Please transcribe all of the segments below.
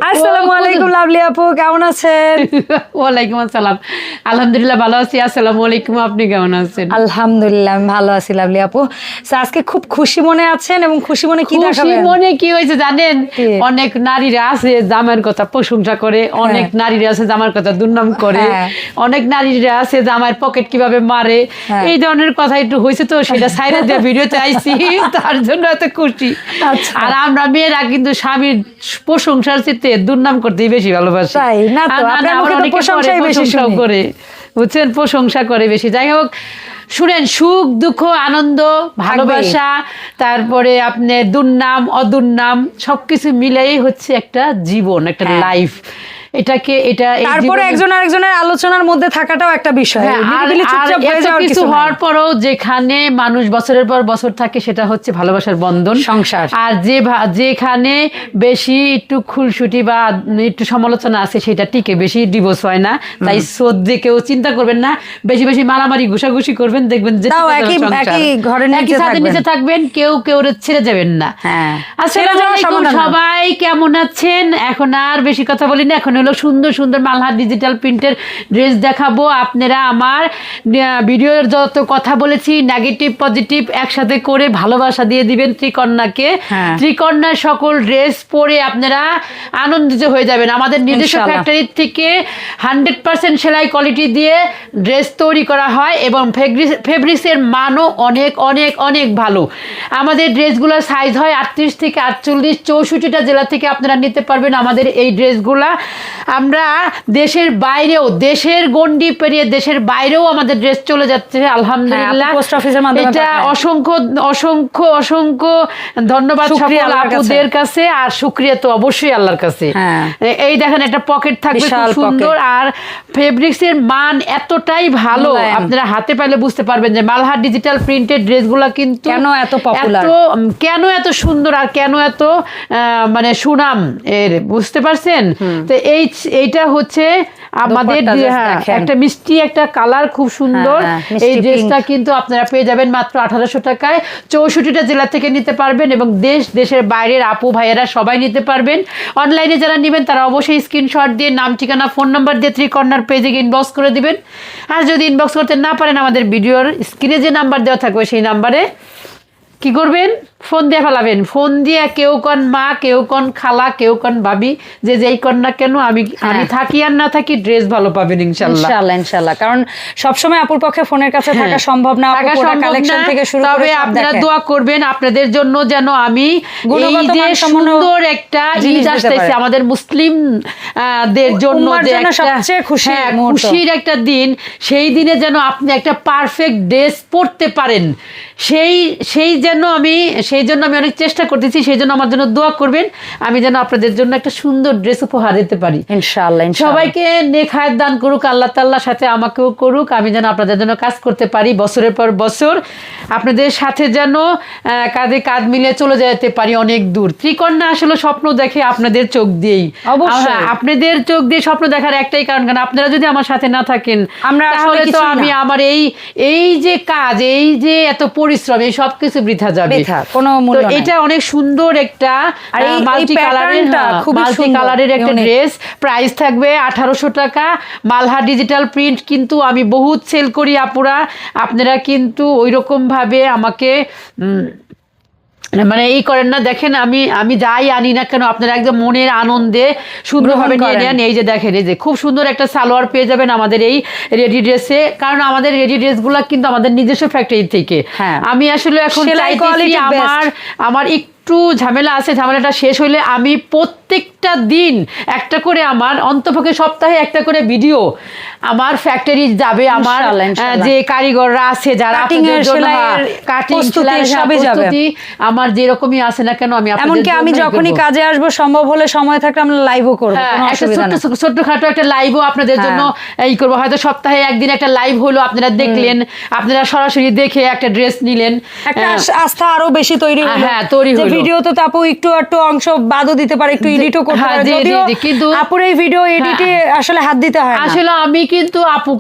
আসসালামু আলাইকুম লাভলি আপু, কেমন আছেন? ওয়ালাইকুম আসসালাম, আলহামদুলিল্লাহ ভালো আছি। আসসালামু আলাইকুম, আপনি কেমন আছেন? আলহামদুলিল্লাহ আমি ভালো আছি লাভলি আপু। আজকে খুব খুশি মনে আছেন এবং খুশি মনে কি খুশি দেখাবেন? মনে কি হয়েছে জানেন? কি? অনেক নারীরা আছে জামার কথা প্রশংসা করে, অনেক নারীরা আছে জামার কথা দুর্নাম করে, হ্যাঁ। অনেক নারীরা আছে জামার পকেট কিভাবে মারে, হ্যাঁ। এই ধরনের কথা একটু হয়েছে, তো সেটা সাইরা দিয়ে ভিডিওতে আইছি, তার জন্য এত খুশি। আচ্ছা। আর আমরা মেয়েরা কিন্তু স্বামীর প্রশংসার চেয়ে দুর্নাম করতেই বেশি ভালোবাসি। তাই না তো? আর আপনার আবার মুখে তো অনেকে প্রশংসাই করে, বেশি প্রশংসাও শুনি। করে, বুঝছেন, প্রশংসা করে বেশি। যাই হোক, শুনেন, সুখ দুঃখ আনন্দ ভালোবাসা, তারপরে আপনি দুর্নাম অদুর্নাম সবকিছু মিলেই হচ্ছে একটা জীবন, একটা হ্যাঁ। লাইফ। এটাকে এটা এই তারপরে জীবনে- একজন আরেকজনের আলোচনার মধ্যে থাকাটাও একটা বিষয়। হ্যাঁ, আর নিরিবিলি চুপচাপ হয়ে এত যাওয়ার কিছু কিছু হওয়ার নাই। পরেও যেখানে মানুষ বছরের পর বছর থাকে সেটা হচ্ছে ভালোবাসার বন্ধন, সংসার। আর যেখানে বেশি একটু খুলসুটি বা একটু সমালোচনা আছে সেটা টিকে, বেশি ডিভোর্স হয় না। তাই শ্রদ্ধে কেউ চিন্তা করবেন না, বেশি বেশি মারামারি ঘুষাঘুষি করবেন, দেখবেন যে তাও টিকে যাবে একই সংসার। একই ঘরের একই নিচে ছাদের থাকবেন। নিচে থাকবেন, কেউ কেউ ছেড়ে যাবেন না। হ্যাঁ। আসসালামু ছেড়ে যাওয়ার আলাইকুম, সমাধান না। সবাই কেমন আছেন? এখন আর বেশি কথা বলি না, এখন হলো সুন্দর সুন্দর মালহার ডিজিটাল প্রিন্টের ড্রেস দেখাবো। আপনারা আমার ভিডিওর যত কথা বলেছি নেগেটিভ পজিটিভ একসাথে করে ভালোবাসা দিয়ে দিবেন ত্রিকন্যাকে। হ্যাঁ। ত্রিকন্যার সকল ড্রেস পরে আপনারা আনন্দিত হয়ে যাবেন। আমাদের নিজস্ব ইনশাআল্লাহ। ফ্যাক্টরি থেকে 100% সেলাই কোয়ালিটি দিয়ে ড্রেস তৈরি করা হয় এবং ফেব্রিক্সের মানও অনেক অনেক অনেক ভালো। আমাদের ড্রেসগুলোর সাইজ হয় 38 থেকে 48, 64টা জেলা থেকে আপনারা নিতে পারবেন আমাদের এই ড্রেসগুলা। আমরা দেশের বাইরেও, দেশের গণ্ডি পেরিয়ে দেশের বাইরেও আমাদের ড্রেস চলে যাচ্ছে আলহামদুলিল্লাহ। হ্যাঁ, পোস্ট অফিসের মাধ্যমে এটা পাঠায়। অসংখ্য অসংখ্য অসংখ্য ধন্যবাদ শুকরিয়া সকল আল্লাহর কাছে। আপুদের কাছে, আর শুকরিয়া তো অবশ্যই আল্লাহর কাছে। হ্যাঁ। এই দেখেন, একটা পকেট থাকবে খুব বিশাল সুন্দর, pocket। আর ফেব্রিক্সের মান এতটাই ভালো, মোলায়েম। আপনারা হাতে পাইলে বুঝতে পারবেন যে মালহার ডিজিটাল প্রিন্টেড ড্রেসগুলো কিন্তু কেন এত popular? কেন এত সুন্দর আর কেন এত মানে সুনাম এর, বুঝতে পারছেন? তো এইটা হচ্ছে আমাদের দোপাট্টা just হ্যাঁ, দেখেন। একটা মিষ্টি একটা কালার, খুব সুন্দর। হ্যাঁ, মিষ্টি এই ড্রেসটা pink। কিন্তু আপনারা পেয়ে যাবেন মাত্র 1800 টাকায়। 64টা জেলা থেকে নিতে পারবেন এবং দেশের বাইরের আপু ভাইয়েরা সবাই নিতে পারবেন। অনলাইনে যারা নেবেন তারা অবশ্যই স্ক্রিনশট দিয়ে নাম ঠিকানা ফোন নাম্বার দিয়ে ত্রিকন্যার পেজে ইনবক্স করে দিবেন। আর যদি ইনবক্স করতে না পারেন, আমাদের ভিডিওর স্ক্রিনে যে নাম্বার দেওয়া থাকবে সেই নাম্বারে কি করবেন, ফোন দিয়ে ফেলাবেন। ফোন দিয়ে কেউ কন মা, কেউ কন খালা, কেউ কন ভাবি, যে যেই কন না কেন, আমি থাকি আর না থাকি, ড্রেস ভালো পাবেন ইনশাল্লাহ। ইনশাআল্লাহ ইনশাআল্লাহ। কারণ সবসময় আপুর পক্ষে ফোনের কাছে থাকা সম্ভব না। থাকা আপুর সম্ভব কালেকশন না, থেকে শুরু তবে করে সব আপনারা দেখে। দোয়া করবেন আপনাদের জন্য, যেন আমি এই গুণগত যে মানসম্পন্ন সুন্দর একটা জিনিস ঈদ দিতে আসতেছে পারে। আমাদের মুসলিম দের জন্য, উম্মার যে জন্য একটা সবচেয়ে খুশির হ্যাঁ, মুহূর্ত। খুশির একটা দিন, সেই দিনে যেন আপনি একটা পারফেক্ট ড্রেস পরতে পারেন, সেই জন্য আমি অনেক চেষ্টা করতেছি। সেই জন্য আমার জন্য দোয়া করবেন, আমি যেন আপনাদের জন্য একটা সুন্দর ড্রেস উপহার দিতে পারি। ইনশাআল্লাহ ইনশাআল্লাহ। সবাইকে নেখায়েত দান করুক আল্লাহ তাআলা, সাথে আমাকেও করুক। আমি যেন আপনাদের জন্য কাজ করতে পারি বছরের পর বছর, আপনাদের সাথে যেন কাঁধে কাঁধ মিলে চলে যেতে পারি অনেক দূর। ত্রিকন্যা আসলে স্বপ্ন দেখে আপনাদের চোখ দিয়েই। অবশ্যই। আপনাদের চোখ দিয়ে স্বপ্ন দেখার একটাই কারণ, কারণ আপনারা যদি আমার সাথে না থাকেন, আমরা আসলে তাহলে তো কিছুই আমি না। আমার এই যে কাজ, এই যে এত পরিশ্রম, এই সবকিছু বৃথা যাবে। বৃথা, কোনো মূল্য তো নাই। এটা অনেক সুন্দর একটা আর এই মাল্টি কালারের, patternটা খুবই মাল্টি সুন্দর, কালারের একটা unique। ড্রেস। প্রাইস থাকবে 1800 টাকা। মালহা ডিজিটাল প্রিন্ট কিন্তু আমি বহুত সেল করি আপুরা, আপনারা কিন্তু ওইরকম ভাবে আমাকে মানে এই করেন না। দেখেন, আমি যাই আনি না কেন, আপনারা একদম মনের আনন্দে সুন্দরভাবে গ্রহণ নিয়ে করেন। নেন। এই যে দেখেন, এই যে খুব সুন্দর একটা সালোয়ার পেয়ে যাবেন আমাদের এই রেডি ড্রেসে, কারণ আমাদের রেডি ড্রেসগুলো কিন্তু আমাদের নিজস্ব ফ্যাক্টরি থেকে। হ্যাঁ। আমি আসলে এখন সেলাই চাইতেছি quality best। আমার একটু ঝামেলা আছে, ঝামেলাটা শেষ হইলে আমি প্রত্যেকটা দিন একটা করে, আমার অন্তপক্ষে সপ্তাহে একটা করে ভিডিও আমার ফ্যাক্টরি যাবে। আমার ইনশাআল্লাহ, ইনশাআল্লাহ। যে কারিগররা আছে যারা Cutting আপনাদের এর, জন্য সেলাইয়ের কাটিং প্রস্তুতি সবই যাবে। আমার যেরকমই আছে না কেন, আমি আপনাদের এমনকি আমি জন্যই যখনই করবো। কাজে আসবো, সম্ভব হলে সময় থাকলে আমরা লাইভও করবো, হ্যাঁ, কোনো একটা অসুবিধা না। ছোট্টখাটো একটা লাইভও আপনাদের হ্যাঁ। জন্য এই করবো। হয়তো সপ্তাহে একদিন একটা লাইভ হলো, আপনারা দেখলেন, আপনারা সরাসরি দেখে একটা ড্রেস নিলেন, একটা আস্থা আরো বেশি তৈরি হলো। হ্যাঁ, তৈরি যে হলো। ভিডিওতে তো আপু একটু একটু অংশ বাদও দিতে পারে, একটু এডিটও করতে হ্যাঁ, পারে, জি, জি, যদিও জি, কিন্তু আপুর এই ভিডিও এডিটে আসলে হাত দিতে হয় না। আসলে আমি কিন্তু আপু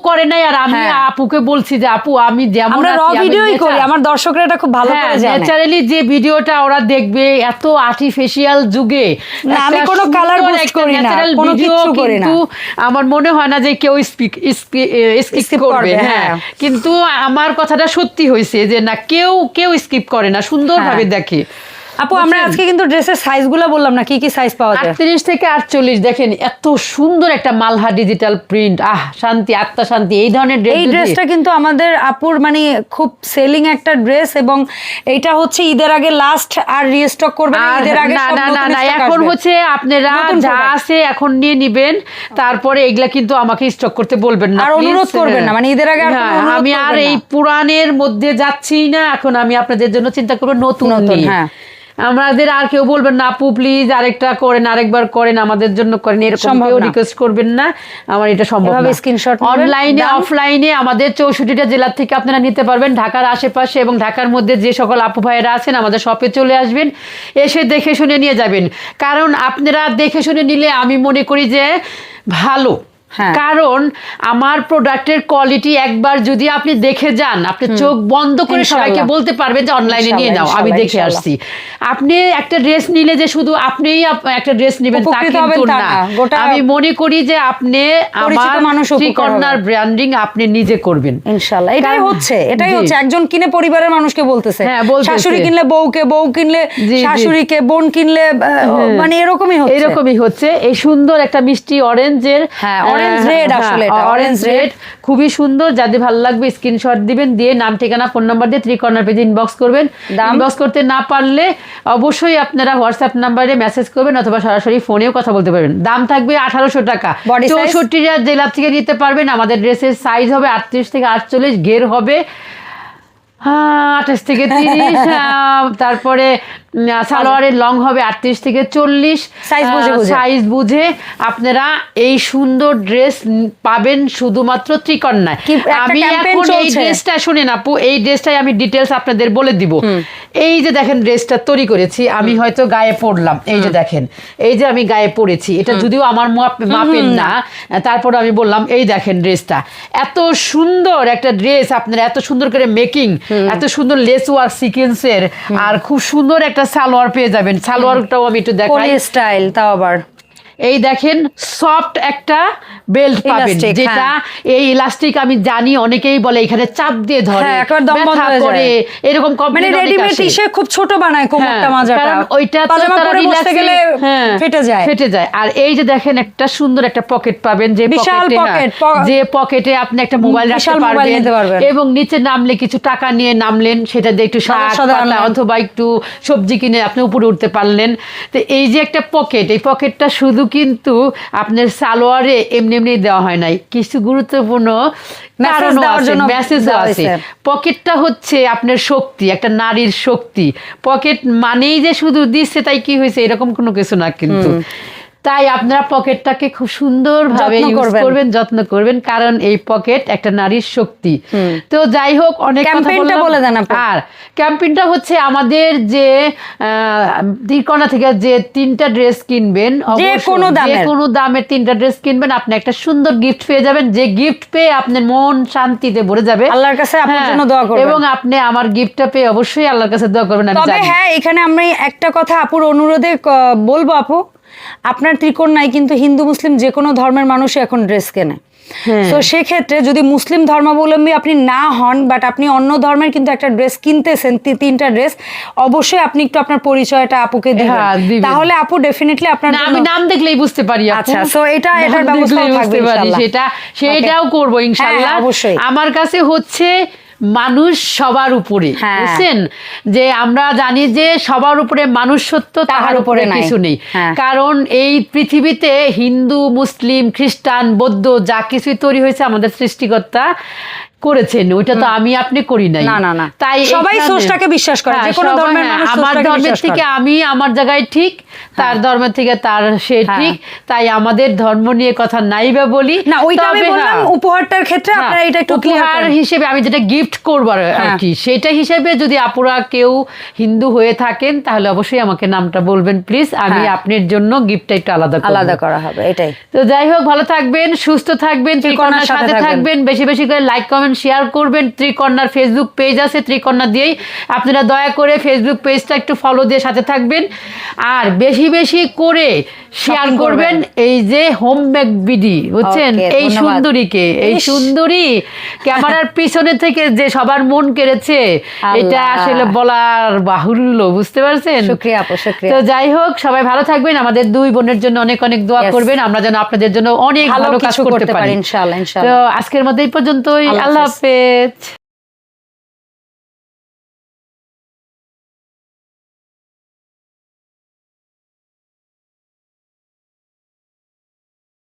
করে নাই, আর আমি আপুকে বলছি যে আপু আমি যেমন আমরা র ভিডিওই করি, আমার দর্শকরা এটা খুব ভালো করে জানে। ন্যাচারালি যে ভিডিওটা ওরা দেখবে, এত আর্টিফিশিয়াল যুগে না, আমি কোনো কালার বুস্ট করি না, কোনো কিছু করি না। কিন্তু আমার মনে হয় না যে কেউ স্কিপ করবে। হ্যাঁ, কিন্তু আমার কথাটা সত্যি হয়েছে যে না, কেউ স্কিপ করে না, সুন্দরভাবে দেখে। আপু আমরা আজকে কিন্তু ড্রেসের সাইজগুলো বললাম না, কি কি সাইজ পাওয়া যায়। 38 থেকে 48, দেখেন এত সুন্দর একটা মালহা ডিজিটাল প্রিন্ট, শান্তি, আত্মা শান্তি। এই ধরনের ড্রেস, এই ড্রেসটা কিন্তু আমাদের আপুর মানে খুব সেলিং একটা ড্রেস, এবং এইটা হচ্ছে ঈদের আগে লাস্ট, আর রিস্টক করবে না ঈদের আগে। না, এখন হচ্ছে আপনারা যা আছে এখন নিয়ে নিবেন, তারপরে এগুলা কিন্তু আমাকে স্টক করতে বলবেন না, আর অনুরোধ করবেন না, মানে ঈদের আগে আমি আর এই পুরানের মধ্যে যাচ্ছি না। এখন আমি আপনাদের জন্য চিন্তা করবো নতুন। হ্যাঁ, আমাদের আর কেউ বলবেন না আপু প্লিজ আরেকটা করেন, আরেকবার করেন, আমাদের জন্য করেন, এরকম কেউ রিকোয়েস্ট করবেন না। আমার এটা সম্ভব না। স্ক্রিনশট অনলাইনে অফলাইনে আমাদের 64টা জেলা থেকে আপনারা নিতে পারবেন। ঢাকার আশেপাশে এবং ঢাকার মধ্যে যে সকল আপু ভাইয়েরা আছেন আমাদের শপে চলে আসবেন, এসে দেখে শুনে নিয়ে যাবেন। কারণ আপনারা দেখে শুনে নিলে আমি মনে করি যে ভালো। কারণ আমার প্রোডাক্টের কোয়ালিটি একবার যদি আপনি দেখে যান, আপনি চোখ বন্ধ করে সবাইকে বলতে পারবেন যে অনলাইনে নিয়ে নাও, আমি দেখে আসছি। আপনি একটা ড্রেস নিলে যে শুধু আপনিই একটা ড্রেস নেবেন তা কিন্তু না। আমি মনে করি যে আপনি আমার শ্রীকন্যার ব্র্যান্ডিং আপনি নিজে করবেন ইনশাআল্লাহ। এটাই হচ্ছে একজন কিনে পরিবারের মানুষকে বলতেছে, শাশুড়ি কিনলে বউকে, বউ কিনলে শাশুড়িকে, বোন কিনলে মানে এরকমই হচ্ছে। এই সুন্দর একটা মিষ্টি অরেঞ্জের, অরেঞ্জ রেড, আসলে এটা অরেঞ্জ রেড, খুবই সুন্দর। যাদের ভালো লাগবে স্ক্রিনশট দিবেন, দিয়ে নাম ঠিকানা ফোন নাম্বার দিয়ে ত্রিকর্ণার পেজে ইনবক্স করবেন। ইনবক্স করতে না পারলে অবশ্যই আপনারা হোয়াটসঅ্যাপ নাম্বারে মেসেজ করবেন, অথবা সরাসরি ফোনেও কথা বলতে পারবেন। দাম থাকবে 1800 টাকা। 64টা জেলা থেকে নিতে পারবেন। আমাদের ড্রেসের সাইজ হবে 38 থেকে 48, ঘের হবে 28 থেকে 30, তারপরে সালোয়ারের লং হবে 38 থেকে 40। সাইজ বুঝে আপনারা এই সুন্দর ড্রেস পাবেন শুধুমাত্র ত্রিকন্যায়। আমি এখন এই ড্রেসটা শুনেন আপু, এই ড্রেসটাই আমি ডিটেলস আপনাদের বলে দিব। এই যে দেখেন ড্রেসটা তৈরি করেছি আমি, হয়তো গায়ে পরলাম, এই যে দেখেন, এই যে আমি গায়ে পরেছি, এটা যদিও আমার মাপের না, তারপর আমি বললাম এই দেখেন ড্রেসটা এত সুন্দর একটা ড্রেস। আপনারা এত সুন্দর করে মেকিং, এত সুন্দর লেস ওয়ার্ক সিকোয়েন্সের, আর খুব সুন্দর একটা সালোয়ার পেয়ে যাবেন। সালোয়ারটাও আমি একটু দেখাই, স্টাইল, তাও আবার এই দেখেন সফট একটা বেল্ট পাবেন, যেটা এই ইলাস্টিক আমি জানি অনেকেই বলে এখানে চাপ দিয়ে ধরে, ব্যথা করে, এরকম মানে রেডিমেড এসে খুব ছোট বানায় কোমরটা, মাজাটা, কারণ ওইটা পাজামা পরে বসতে গেলে ফেটে যায়। আর এই যে দেখেন একটা সুন্দর একটা পকেট পাবেন, যে পকেটে আপনি একটা মোবাইল রাখতে পারবেন, এবং নিচে নামলে কিছু টাকা নিয়ে নামলেন, সেটা দিয়ে একটু শাক পাতা অথবা একটু সবজি কিনে আপনি উপরে উঠতে পারলেন। তো এই যে একটা পকেট, এই পকেটটা শুধু কিন্তু আপনার সালোয়ারে এমনি এমনি দেওয়া হয় নাই, কিছু গুরুত্বপূর্ণ মেসেজও আছে। পকেটটা হচ্ছে আপনার শক্তি, একটা নারীর শক্তি। পকেট মানেই যে শুধু দিচ্ছে তাই কি হয়েছে এরকম কোনো কিছু না, কিন্তু তাই আপনারা পকেটটাকে খুব সুন্দরভাবে ইউজ করবেন, যত্ন করবেন, কারণ এই পকেট একটা নারীর শক্তি। তো যাই হোক, অনেক কথা বললাম। আর ক্যাম্পেইনটা হচ্ছে আমাদের যে ত্রিকর্ণা থেকে যে 3টা ড্রেস কিনবেন, যে কোনো দামের 3টা ড্রেস কিনবেন, আপনি একটা সুন্দর গিফট পেয়ে যাবেন, যে গিফট পেয়ে আপনার মন শান্তিতে ভরে যাবে। আল্লাহর কাছে আপনার জন্য দোয়া করবেন, এবং আপনি আমার গিফটটা পেয়ে অবশ্যই আল্লাহর কাছে দোয়া করবেন। তবে হ্যাঁ, এখানে আমি একটা কথা আপুর অনুরোধে বলবো, আপু আপনার ত্রিকন্যায় কিন্তু হিন্দু মুসলিম যে কোনো ধর্মের মানুষই এখন ড্রেস কেনে। তো সেক্ষেত্রে যদি মুসলিম ধর্মাবলম্বী আপনি না হন, বাট আপনি অন্য ধর্মের কিন্তু একটা ড্রেস কিনতেছেন, 3টা ড্রেস, অবশ্যই আপনি একটু আপনার পরিচয়টা আপুকে দিবেন, তাহলে আপু ডেফিনেটলি আপনার, আমি নাম দেখলেই বুঝতে পারি। আচ্ছা, সো এটার ব্যবস্থা থাকবে ইনশাআল্লাহ, সেটাও করব ইনশাআল্লাহ। অবশ্যই আমার কাছে হচ্ছে মানুষ সবার উপরে, বুঝছেন, যে আমরা জানি যে সবার উপরে মানুষ সত্য, তাহার উপরে কিছু নেই। কারণ এই পৃথিবীতে হিন্দু, মুসলিম, খ্রিস্টান, বৌদ্ধ যা কিছুই তৈরি হয়েছে আমাদের সৃষ্টিকর্তা করেছেন, ওইটা তো আমি আপনি করি নাই। না না না, তাই সবাই এখানে- সোর্সটাকে বিশ্বাস করে, হ্যাঁ, যে কোনো সবাই- ধর্মের হ্যাঁ, মানুষ আমার সোর্সটাকে ধর্মের বিশ্বাস থেকে করে। আমি আমার জায়গায় ঠিক, তার ধর্মের থেকে তার সে হ্যাঁ। ঠিক, তাই আমাদের ধর্ম নিয়ে কথা নাই বা বলি না, ওইটা আমি তবে বললাম হ্যাঁ, উপহারটার ক্ষেত্রে হ্যাঁ, আপনারা এটা একটু ক্লিয়ার উপহার করেন। হিসেবে আমি যেটা গিফট করবো আর হ্যাঁ। কি, সেটা হিসেবে যদি আপুরা কেউ হিন্দু হয়ে থাকেন তাহলে অবশ্যই আমাকে নামটা বলবেন প্লিজ, আমি হ্যাঁ। আপনার জন্য গিফটটা একটু আলাদা করবো। আলাদা করা হবে, এটাই। তো যাই হোক, ভালো থাকবেন, সুস্থ থাকবেন, ত্রিকন্যার সাথে থাকবেন, বেশি বেশি করে লাইক কমেন্ট শেয়ার করবেন। ত্রিকন্যার ফেসবুক পেজ আছে, ত্রিকন্যা দিয়েই আপনারা দয়া করে ফেসবুক পেজটা একটু ফলো দিয়ে সাথে থাকবেন, আর বেশি বেশি করে শেয়ার Shopping করবেন এই যে হোম মেক বিডি, বুঝছেন, Okay, এই ধন্যবাদ। সুন্দরীকে, এই ইস। সুন্দরী ক্যামেরার পিছনে থেকে যে সবার মন কেড়েছে, এটা আল্লাহ। আসলে বলার বাহুল্য, বুঝতে পারছেন। শুকরিয়া আপু, শুকরিয়া। তো যাই হোক, সবাই ভালো থাকবেন, আমাদের দুই বোনের জন্য অনেক অনেক দোয়া Yes. করবেন, আমরা যেন আপনাদের জন্য অনেক ভালো ভালো কাজ কিছু করতে পারি। ইনশাআল্লাহ, তো ইনশাআল্লাহ। আজকের মতো এই পর্যন্তই, আল্লাহ আল্লাহ হাফেজ। হাফেজ।